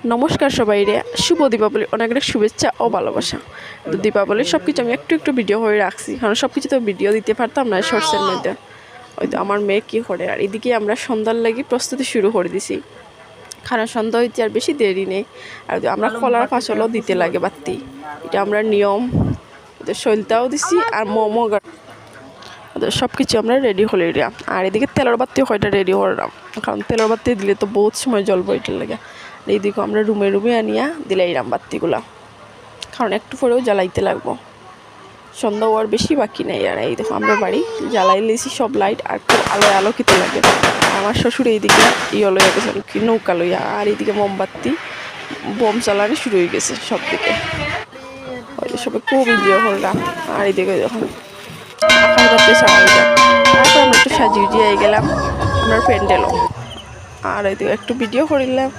নমস্কার সবাইরে, শুভ দীপাবলি, অনেক অনেক শুভেচ্ছা ও ভালোবাসা। তো দীপাবলির সব কিছু আমি একটু একটু ভিডিও হয়ে রাখছি, কারণ সব কিছু তো ভিডিও দিতে পারতাম না শর্টসের মধ্যে। হয়তো আমার মেয়ে কী করে, আর এদিকে আমরা সন্ধ্যার লাগি প্রস্তুতি শুরু করে দিছি, কারণ সন্ধ্যা হইতে আর বেশি দেরি নেই। আর আমরা কলার ফাঁসলও দিতে লাগে বাত্তি, এটা আমরা নিয়ম। শৈলতাও দিছি আর মোমো সব কিছু আমরা রেডি হলে দিলাম। আর এদিকে তেলের বাত্তিও কয়টা রেডি করলাম, কারণ তেলের বাত্তি দিলে তো বহুত সময় জ্বলবো এটার লাগে। এইদিকে আমরা রুমে রুমে আনিয়া দিলাইলাম বাত্তিগুলা, কারণ একটু পরেও জ্বালাইতে লাগবো। সন্ধ্যা হওয়ার বেশি বাকি নেই। আর এই দেখো আমরা বাড়ি জ্বালাই লিয়েছি সব লাইট, আর খুব আলোয় আলোকিত লাগে। আমার শ্বশুর এইদিকে ইয়ে লইয়া গেছে কি নৌকা লইয়া, আর এইদিকে মোমবাতি বোম চালানো শুরু হয়ে গেছে সব দিকে। হয়তো সবাই খুব এনজয় করলাম। আর এইদিকে যখন আকাশ বাতি ছাড়া হয়ে যায়, তারপর আমরা একটু সাজিয়ে গেলাম আমরা প্যান্ডেলও। আর এইদিকে একটু ভিডিও করিলাম।